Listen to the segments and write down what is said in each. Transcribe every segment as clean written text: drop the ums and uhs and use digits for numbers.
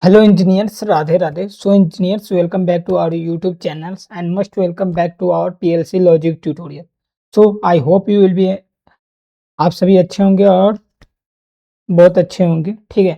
Hello engineers, Radhe Radhe. So engineers, welcome back to our YouTube channels and most welcome back to our PLC logic tutorial. So I hope you will be आप सभी अच्छे होंगे और बहुत अच्छे होंगे, ठीक है।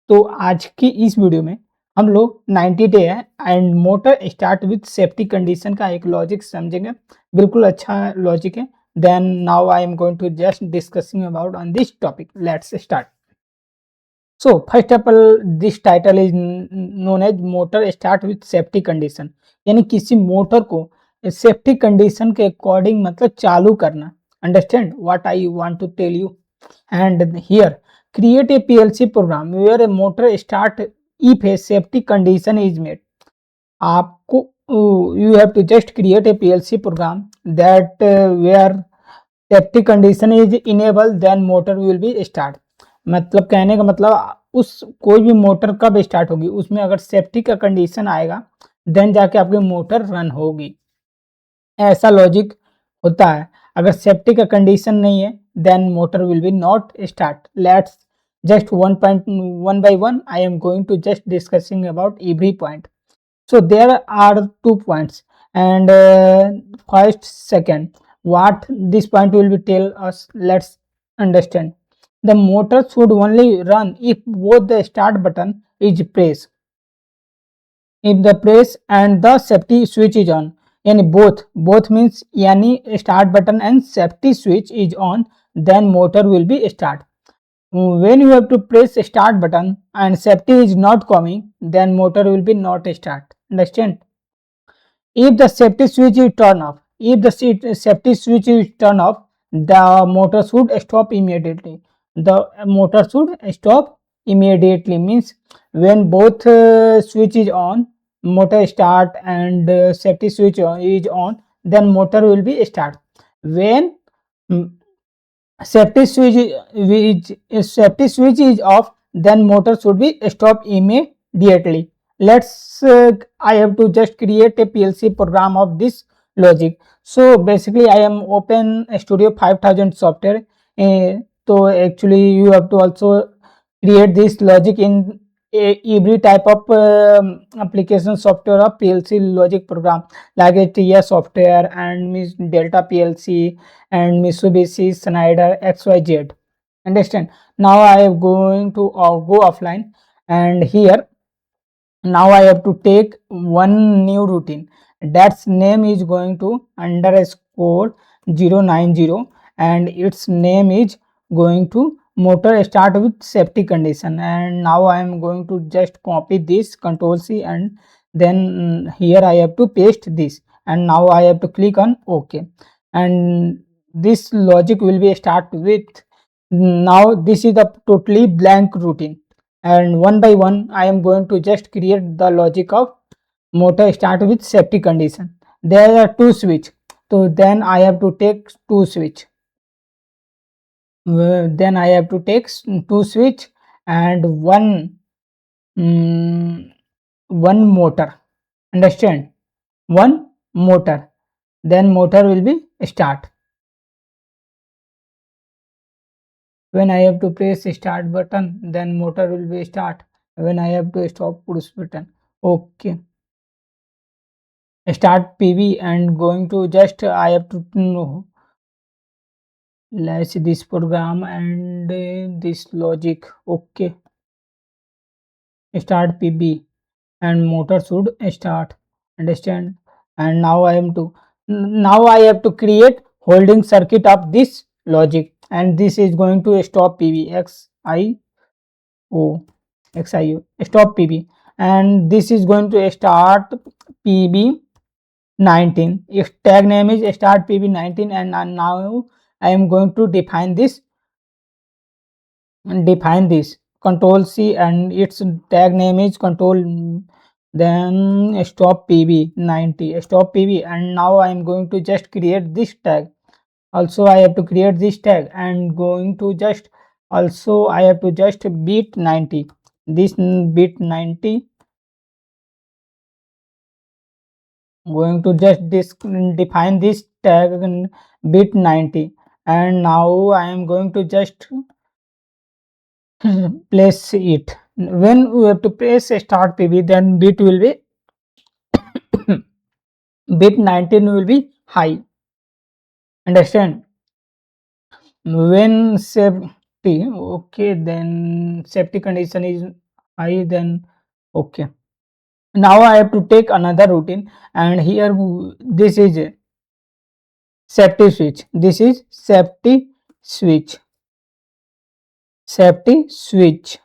तो आज की इस वीडियो में हम लोग 90 day and motor start with safety condition का एक लॉजिक समझेंगे। बिल्कुल अच्छा लॉजिक है। Then now I am going to just discussing about on this topic. Let's start. So first of all, this title is known as motor start with safety condition, यानी किसी motor को safety condition के according मतलब चालू करना। Understand what I want to tell you. And here create a PLC program where a motor start if a safety condition is met. आपको you have to just create a PLC program that where safety condition is enabled, then motor will be start. मतलब कहने का मतलब उस कोई भी motor कब start होगी, उसमें अगर सेफ्टी का कंडीशन आएगा देन जाके आपकी मोटर रन होगी। ऐसा लॉजिक होता है। अगर सेफ्टी का कंडीशन नहीं है then motor will be not start. Let's just one by one I am going to just discussing about every point. So there are 2 points and first second what this point will be tell us. Let's understand. The motor should only run if both the start button is pressed. If the press and the safety switch is on, yani both means yani start button and safety switch is on, then motor will be start. When you have to press start button and safety is not coming, then motor will be not start. Understand? If the safety switch is turned off, safety switch is turned off, the motor should stop immediately. The motor should stop immediately means when both switch is on, motor start and safety switch is on, then motor will be start. When safety switch is off, then motor should be stop immediately. Let's I have to just create a PLC program of this logic. So basically I am open Studio 5000 software. So actually you have to also create this logic in every type of application software of PLC logic program like a TS software and Miss Delta PLC and Mitsubishi Schneider XYZ. Understand? Now I am going to go offline and here now I have to take one new routine. That's name is going to underscore 090 and its name is going to motor start with safety condition. And now I am going to just copy this, Control C, and then here I have to paste this, and now I have to click on OK. And this logic will be start with, now this is the totally blank routine, and one by one I am going to just create the logic of motor start with safety condition. There are 2 switch, so then I have to take 2 switch. Then I have to take 2 switch and one motor. Understand? One motor. Then motor will be start. When I have to press start button, then motor will be start. When I have to stop push button. Okay. Start PV and going to just I have to know. Let's see this program and this logic. Okay. Start PB and motor should start. Understand? And now I have to create holding circuit of this logic, and this is going to stop PB XIO stop PB, and this is going to start PB 19. If tag name is start PB 19, and now I am going to define this Control C, and its tag name is control, then stop PB 90 stop PB, and now I am going to just create this tag. Also I have to create this tag and going to just also I have to just bit 90, this bit 90, going to just define this tag bit 90, and now I am going to just place it. when we have to press start PB, then bit will be bit 19 will be high. Understand? When safety, okay, then safety condition is high, then okay. Now I have to take another routine, and here this is a safety switch. This is safety switch. Safety switch.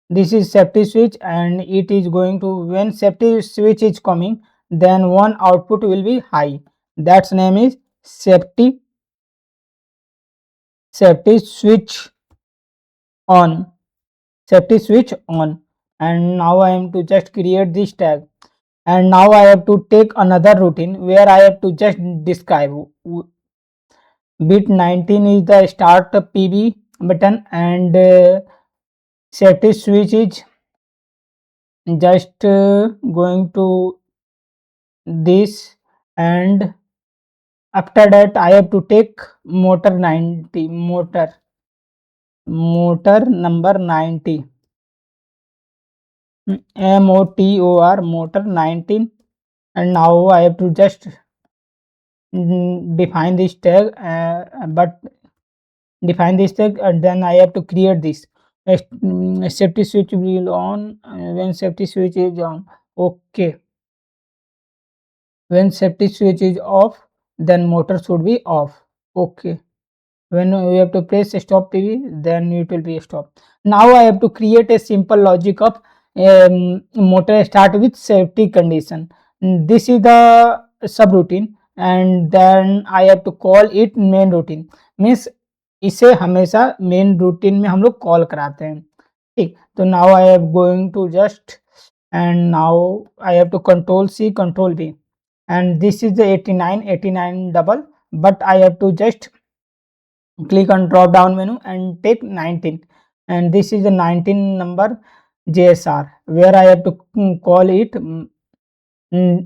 This is safety switch, and it is going to, when safety switch is coming, then one output will be high. That's name is safety switch on. Safety switch on. And now I am to just create this tag, and now I have to take another routine where I have to just describe bit 19 is the start PB button, and safety switch is just going to this, and after that I have to take motor 90, motor number 90, motor motor 19, and now I have to just define this tag, and then I have to create this safety switch will on when safety switch is on. Okay, when safety switch is off, then motor should be off. Okay, when we have to press stop TV, then it will be stop. Now I have to create a simple logic of motor start with safety condition. This is the subroutine, and then I have to call it main routine. Means इसे हमेशा main routine में हम लोग call कराते हैं, ठीक। तो now I have going to just, and now I have to control C control B, and this is the 89 double, but I have to just click on drop down menu and take 19, and this is the 19 number JSR, where I have to call it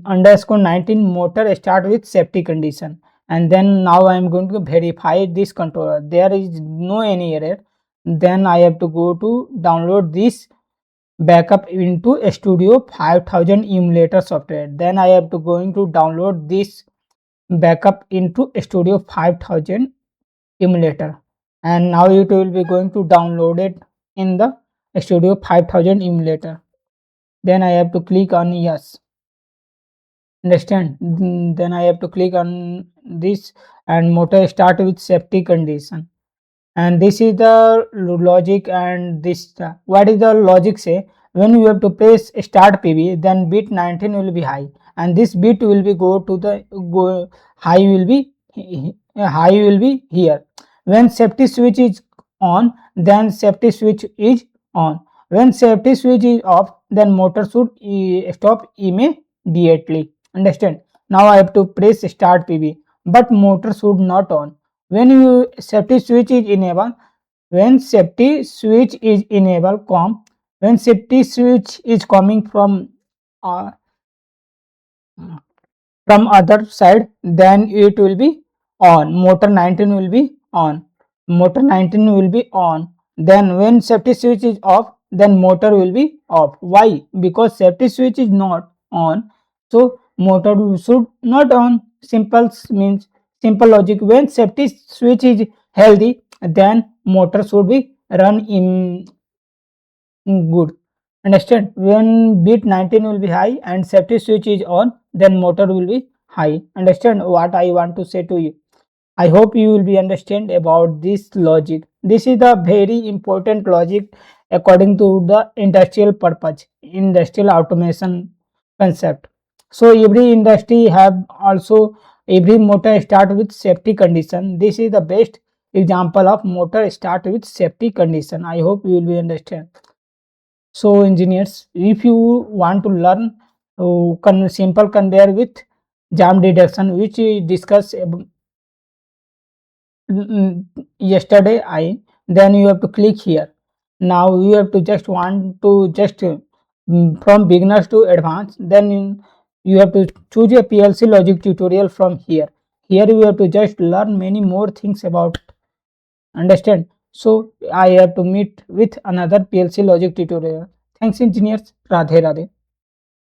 underscore 19 motor start with safety condition. And then now I am going to verify this controller, there is no any error. Then I have to go to download this backup into Studio 5000 emulator software. Then I have to going to download this backup into Studio 5000 emulator, and now it will be going to download it in the Studio 5000 emulator. Then I have to click on yes. Understand? Then I have to click on this, and motor start with safety condition. And this is the logic, and this what is the logic say, when you have to press start PB, then bit 19 will be high, and this bit will be go to the high will be here. When safety switch is on, then safety switch is on. When safety switch is off, then motor should stop immediately. Understand? Now I have to press start PB, but motor should not on. When you safety switch is enabled, when safety switch is enabled, when safety switch is coming from other side, then it will be on. Motor 19 will be on. Motor 19 will be on. Then when safety switch is off, then motor will be off. Why? Because safety switch is not on, so motor should not on. Simple means simple logic. When safety switch is healthy, then motor should be run in good. Understand? When bit 19 will be high and safety switch is on, then motor will be high. Understand what I want to say to you? I hope you will be understand about this logic. This is the very important logic according to the industrial purpose, industrial automation concept. So every industry have also, every motor start with safety condition. This is the best example of motor start with safety condition. I hope you will be understand. So engineers, if you want to learn simple conveyor with jam detection, which we discussed yesterday, then you have to click here. Now you have to just want to just from beginners to advanced, then you have to choose a PLC logic tutorial from here. Here you have to just learn many more things about. Understand? So I have to meet with another PLC logic tutorial. Thanks engineers. Radhe Radhe.